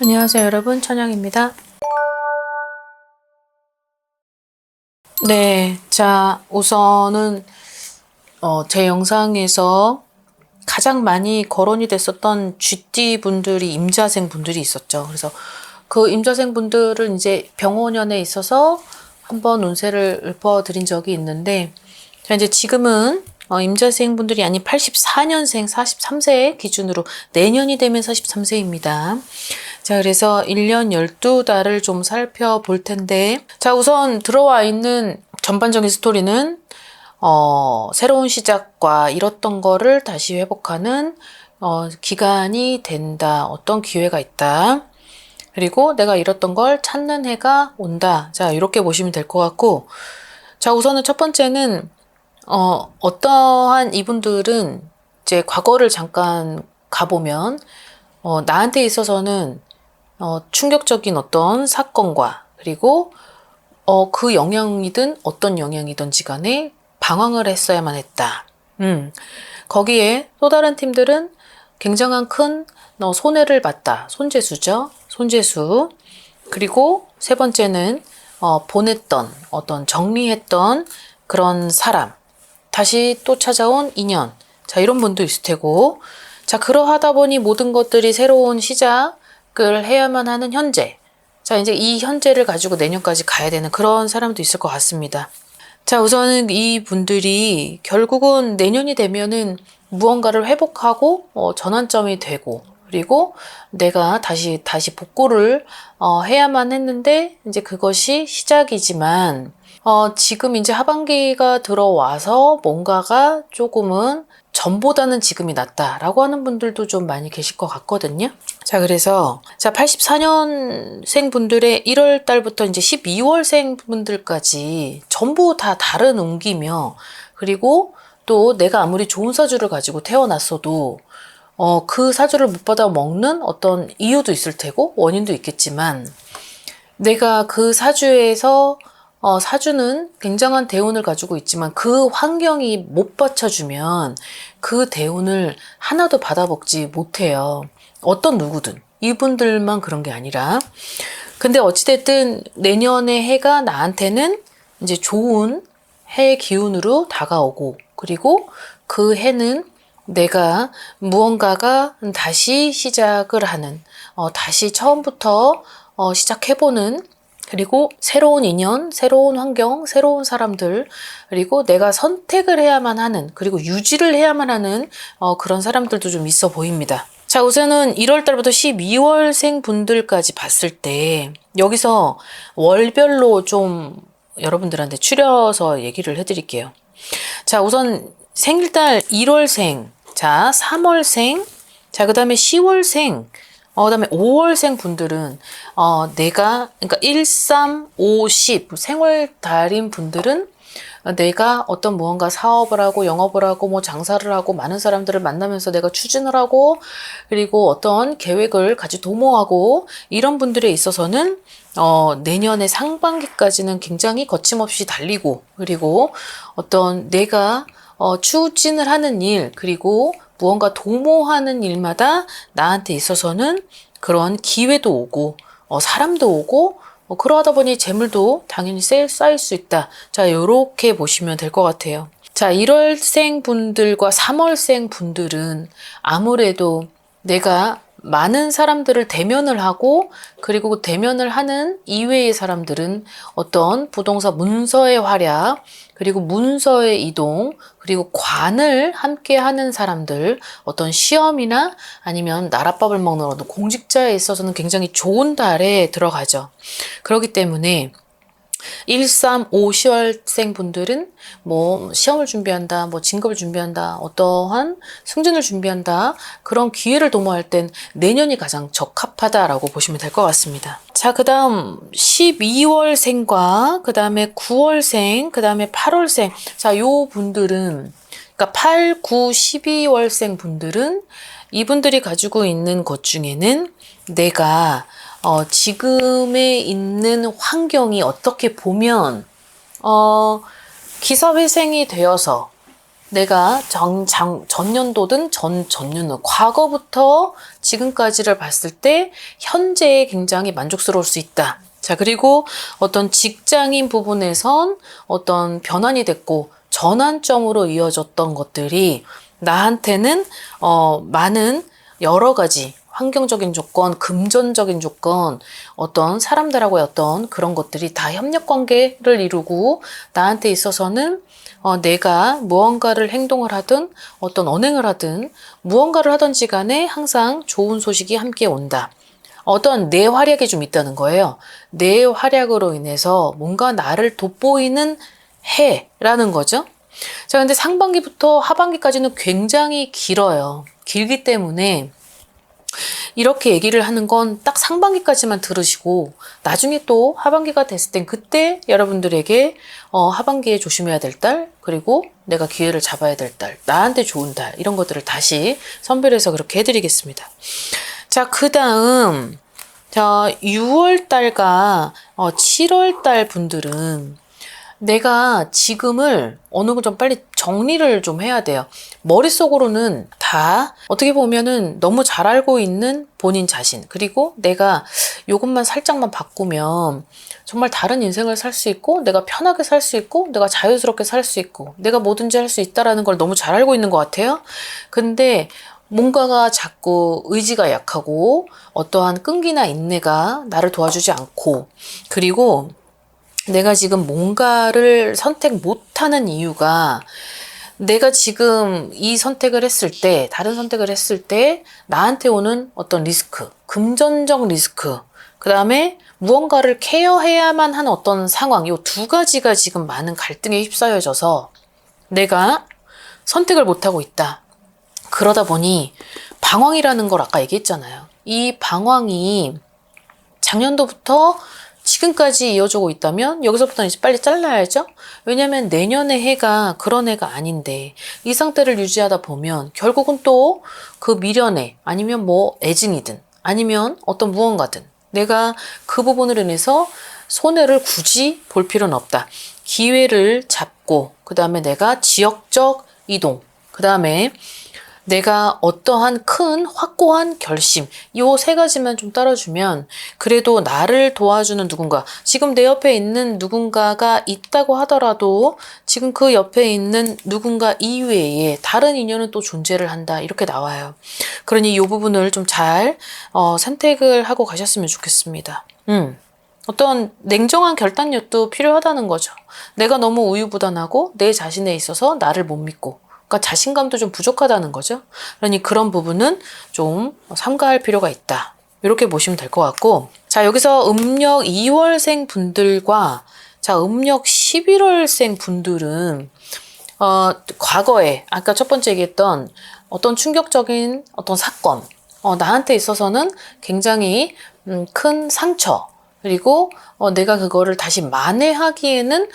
안녕하세요 여러분, 천영입니다. 네, 자 우선은 제 영상에서 가장 많이 거론이 됐었던 GT 분들이 임자생 분들이 있었죠. 그래서 그 임자생 분들은 이제 병원연에 있어서 한번 운세를 읊어드린 적이 있는데, 자 이제 지금은 임자생 분들이 아닌 84년생 43세 기준으로 내년이 되면 43세입니다. 자, 그래서 1년 12달을 좀 살펴볼 텐데, 자, 우선 들어와 있는 전반적인 스토리는, 새로운 시작과 잃었던 거를 다시 회복하는, 기간이 된다. 어떤 기회가 있다. 그리고 내가 잃었던 걸 찾는 해가 온다. 자, 이렇게 보시면 될 것 같고, 자, 우선은 첫 번째는, 어떠한 이분들은 이제 과거를 잠깐 가보면, 나한테 있어서는 충격적인 어떤 사건과 그리고 그 영향이든 어떤 영향이든지 간에 방황을 했어야만 했다. 거기에 또 다른 팀들은 굉장한 큰 손해를 봤다. 손재수죠. 손재수. 그리고 세 번째는 보냈던 어떤 정리했던 그런 사람. 다시 또 찾아온 인연. 자, 이런 분도 있을 테고. 자, 그러하다 보니 모든 것들이 새로운 시작을 해야만 하는 현재. 자, 이제 이 현재를 가지고 내년까지 가야 되는 그런 사람도 있을 것 같습니다. 자, 우선은 이 분들이 결국은 내년이 되면은 무언가를 회복하고 전환점이 되고, 그리고 내가 다시 복구를 해야만 했는데, 이제 그것이 시작이지만 지금 이제 하반기가 들어와서 뭔가가 조금은 전보다는 지금이 낫다라고 하는 분들도 좀 많이 계실 것 같거든요. 자, 그래서 84년생 분들의 1월 달부터 이제 12월생 분들까지 전부 다 다른 운기며, 그리고 또 내가 아무리 좋은 사주를 가지고 태어났어도 그 사주를 못 받아 먹는 어떤 이유도 있을 테고 원인도 있겠지만, 내가 그 사주에서 사주는 굉장한 대운을 가지고 있지만 그 환경이 못 받쳐주면 그 대운을 하나도 받아먹지 못해요. 어떤 누구든. 이분들만 그런 게 아니라. 근데 어찌됐든 내년의 해가 나한테는 이제 좋은 해 기운으로 다가오고, 그리고 그 해는 내가 무언가가 다시 시작을 하는, 다시 처음부터 시작해보는, 그리고 새로운 인연, 새로운 환경, 새로운 사람들, 그리고 내가 선택을 해야만 하는, 그리고 유지를 해야만 하는 그런 사람들도 좀 있어 보입니다. 자, 우선은 1월 달부터 12월생 분들까지 봤을 때 여기서 월별로 좀 여러분들한테 추려서 얘기를 해드릴게요. 자, 우선 생일달 1월생, 자, 3월생, 자, 그 다음에 10월생, 그 다음에 5월생 분들은, 그러니까 1, 3, 5, 10, 생월달인 분들은 내가 어떤 무언가 사업을 하고 영업을 하고 뭐 장사를 하고 많은 사람들을 만나면서 내가 추진을 하고, 그리고 어떤 계획을 같이 도모하고, 이런 분들에 있어서는 내년의 상반기까지는 굉장히 거침없이 달리고, 그리고 어떤 내가 추진을 하는 일, 그리고 무언가 도모하는 일마다 나한테 있어서는 그런 기회도 오고, 사람도 오고, 그러다 보니 재물도 당연히 쌓일 수 있다. 자, 요렇게 보시면 될 것 같아요. 자, 1월생 분들과 3월생 분들은 아무래도 내가 많은 사람들을 대면을 하고, 그리고 대면을 하는 이외의 사람들은 어떤 부동산 문서의 활약, 그리고 문서의 이동, 그리고 관을 함께 하는 사람들, 어떤 시험이나 아니면 나랏밥을 먹는 어떤 공직자에 있어서는 굉장히 좋은 달에 들어가죠. 그렇기 때문에 1, 3, 5, 10월생 분들은 뭐 시험을 준비한다, 뭐 진급을 준비한다, 어떠한 승진을 준비한다, 그런 기회를 도모할 땐 내년이 가장 적합하다라고 보시면 될 것 같습니다. 자, 그 다음 12월생과 그 다음에 9월생, 그 다음에 8월생. 자, 요 분들은, 그러니까 8, 9, 12월생 분들은 이분들이 가지고 있는 것 중에는 내가 지금에 있는 환경이 어떻게 보면 기사회생이 되어서 내가 전년도든 전년도, 과거부터 지금까지를 봤을 때 현재에 굉장히 만족스러울 수 있다. 자, 그리고 어떤 직장인 부분에선 어떤 변환이 됐고 전환점으로 이어졌던 것들이 나한테는 많은 여러 가지 환경적인 조건, 금전적인 조건, 어떤 사람들하고의 어떤 그런 것들이 다 협력 관계를 이루고 나한테 있어서는 내가 무언가를 행동을 하든 어떤 언행을 하든 무언가를 하든지 간에 항상 좋은 소식이 함께 온다. 어떤 내 활약이 좀 있다는 거예요. 내 활약으로 인해서 뭔가 나를 돋보이는 해라는 거죠. 자, 근데 상반기부터 하반기까지는 굉장히 길어요. 길기 때문에 이렇게 얘기를 하는 건 딱 상반기까지만 들으시고 나중에 또 하반기가 됐을 땐 그때 여러분들에게 하반기에 조심해야 될 달, 그리고 내가 기회를 잡아야 될 달, 나한테 좋은 달, 이런 것들을 다시 선별해서 그렇게 해드리겠습니다. 자, 그 다음 6월 달과 7월 달 분들은 내가 지금을 어느 정도 좀 빨리 정리를 좀 해야 돼요. 머릿속으로는 다 어떻게 보면은 너무 잘 알고 있는 본인 자신, 그리고 내가 이것만 살짝만 바꾸면 정말 다른 인생을 살 수 있고 내가 편하게 살 수 있고 내가 자유스럽게 살 수 있고 내가 뭐든지 할 수 있다라는 걸 너무 잘 알고 있는 것 같아요. 근데 뭔가가 자꾸 의지가 약하고 어떠한 끈기나 인내가 나를 도와주지 않고, 그리고 내가 지금 뭔가를 선택 못하는 이유가 내가 지금 이 선택을 했을 때, 다른 선택을 했을 때 나한테 오는 어떤 리스크, 금전적 리스크, 그 다음에 무언가를 케어해야만 하는 어떤 상황, 이 두 가지가 지금 많은 갈등에 휩싸여져서 내가 선택을 못하고 있다. 그러다 보니 방황이라는 걸 아까 얘기했잖아요. 이 방황이 작년도부터 지금까지 이어지고 있다면 여기서부터는 이제 빨리 잘라야죠. 왜냐하면 내년의 해가 그런 해가 아닌데 이 상태를 유지하다 보면 결국은 또 그 미련에, 아니면 뭐 애증이든 아니면 어떤 무언가든 내가 그 부분으로 인해서 손해를 굳이 볼 필요는 없다. 기회를 잡고, 그 다음에 내가 지역적 이동, 그 다음에 내가 어떠한 큰 확고한 결심, 이 세 가지만 좀 따라주면 그래도 나를 도와주는 누군가, 지금 내 옆에 있는 누군가가 있다고 하더라도 지금 그 옆에 있는 누군가 이외에 다른 인연은 또 존재를 한다, 이렇게 나와요. 그러니 이 부분을 좀 잘 선택을 하고 가셨으면 좋겠습니다. 어떤 냉정한 결단력도 필요하다는 거죠. 내가 너무 우유부단하고 내 자신에 있어서 나를 못 믿고, 그러니까 자신감도 좀 부족하다는 거죠. 그러니 그런 부분은 좀 삼가할 필요가 있다. 이렇게 보시면 될 것 같고, 자, 여기서 음력 2월생 분들과 음력 11월생 분들은 과거에 아까 첫 번째 얘기했던 어떤 충격적인 어떤 사건, 나한테 있어서는 굉장히 큰 상처, 그리고 내가 그거를 다시 만회하기에는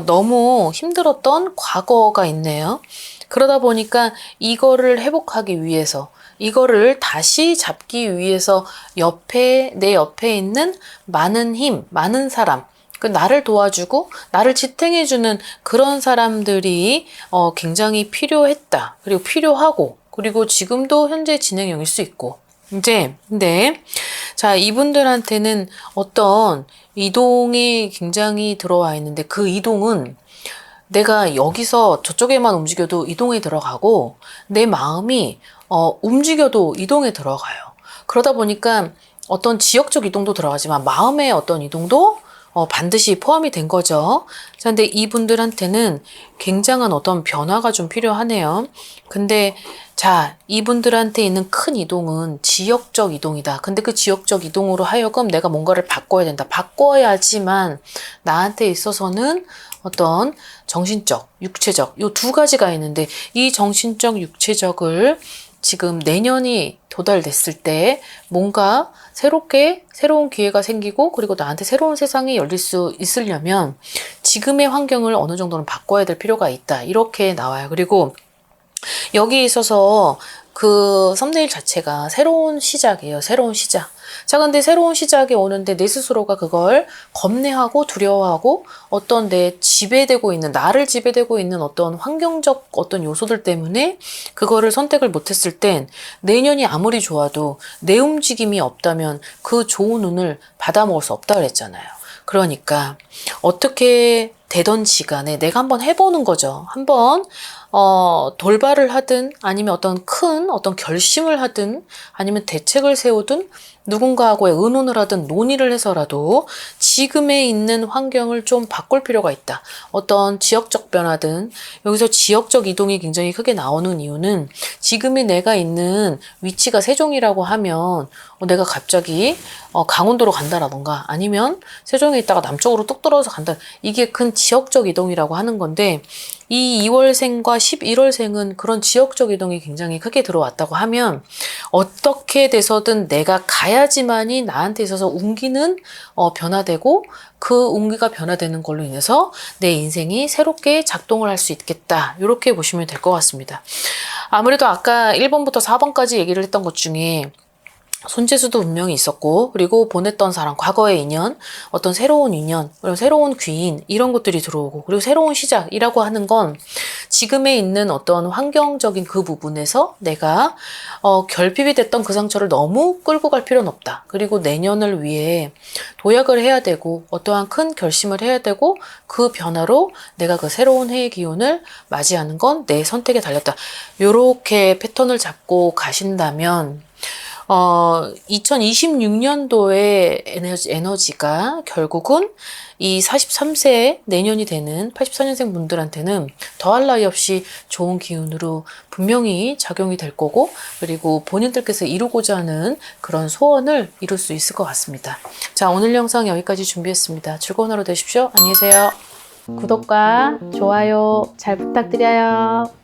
너무 힘들었던 과거가 있네요. 그러다 보니까 이거를 회복하기 위해서, 이거를 다시 잡기 위해서 내 옆에 있는 많은 힘, 많은 사람, 나를 도와주고 나를 지탱해주는 그런 사람들이 굉장히 필요했다. 그리고 필요하고, 그리고 지금도 현재 진행형일 수 있고. 이제 근데 이분들한테는 어떤 이동이 굉장히 들어와 있는데, 그 이동은 내가 여기서 저쪽에만 움직여도 이동에 들어가고 내 마음이 움직여도 이동에 들어가요. 그러다 보니까 어떤 지역적 이동도 들어가지만 마음의 어떤 이동도 반드시 포함이 된 거죠. 근데 이분들한테는 굉장한 어떤 변화가 좀 필요하네요. 근데 이분들한테 있는 큰 이동은 지역적 이동이다. 근데 그 지역적 이동으로 하여금 내가 뭔가를 바꿔야 된다. 바꿔야지만 나한테 있어서는 어떤 정신적, 육체적, 요 두 가지가 있는데, 이 정신적, 육체적을 지금 내년이 도달됐을 때 뭔가 새로운 기회가 생기고, 그리고 나한테 새로운 세상이 열릴 수 있으려면 지금의 환경을 어느 정도는 바꿔야 될 필요가 있다. 이렇게 나와요. 그리고 여기 있어서 그 썸네일 자체가 새로운 시작이에요. 새로운 시작. 자, 근데 새로운 시작이 오는데 내 스스로가 그걸 겁내하고 두려워하고 어떤 내 지배되고 있는, 나를 지배되고 있는 어떤 환경적 어떤 요소들 때문에 그거를 선택을 못했을 땐 내년이 아무리 좋아도 내 움직임이 없다면 그 좋은 운을 받아먹을 수 없다 그랬잖아요. 그러니까 어떻게 되던지 간에 내가 한번 해보는 거죠. 한번 돌발을 하든 아니면 어떤 큰 어떤 결심을 하든 아니면 대책을 세우든 누군가하고의 의논을 하든 논의를 해서라도 지금에 있는 환경을 좀 바꿀 필요가 있다. 어떤 지역적 변화든 여기서 지역적 이동이 굉장히 크게 나오는 이유는 지금의 내가 있는 위치가 세종이라고 하면 내가 갑자기 강원도로 간다라던가 아니면 세종에 있다가 남쪽으로 뚝 떨어져서 간다. 이게 큰 지역적 이동이라고 하는 건데 이 2월생과 11월생은 그런 지역적 이동이 굉장히 크게 들어왔다고 하면 어떻게 돼서든 내가 가야지만이 나한테 있어서 운기는 변화되고 그 운기가 변화되는 걸로 인해서 내 인생이 새롭게 작동을 할 수 있겠다. 이렇게 보시면 될 것 같습니다. 아무래도 아까 1번부터 4번까지 얘기를 했던 것 중에 손재주도 분명히 있었고 그리고 보냈던 사람, 과거의 인연, 어떤 새로운 인연, 그리고 새로운 귀인 이런 것들이 들어오고 그리고 새로운 시작이라고 하는 건 지금에 있는 어떤 환경적인 그 부분에서 내가 결핍이 됐던 그 상처를 너무 끌고 갈 필요는 없다. 그리고 내년을 위해 도약을 해야 되고 어떠한 큰 결심을 해야 되고 그 변화로 내가 그 새로운 해의 기운을 맞이하는 건 내 선택에 달렸다. 요렇게 패턴을 잡고 가신다면 2026년도의 에너지가 결국은 이 43세 내년이 되는 84년생 분들한테는 더할 나위 없이 좋은 기운으로 분명히 작용이 될 거고 그리고 본인들께서 이루고자 하는 그런 소원을 이룰 수 있을 것 같습니다. 자, 오늘 영상 여기까지 준비했습니다. 즐거운 하루 되십시오. 안녕히 계세요. 구독과 좋아요 잘 부탁드려요.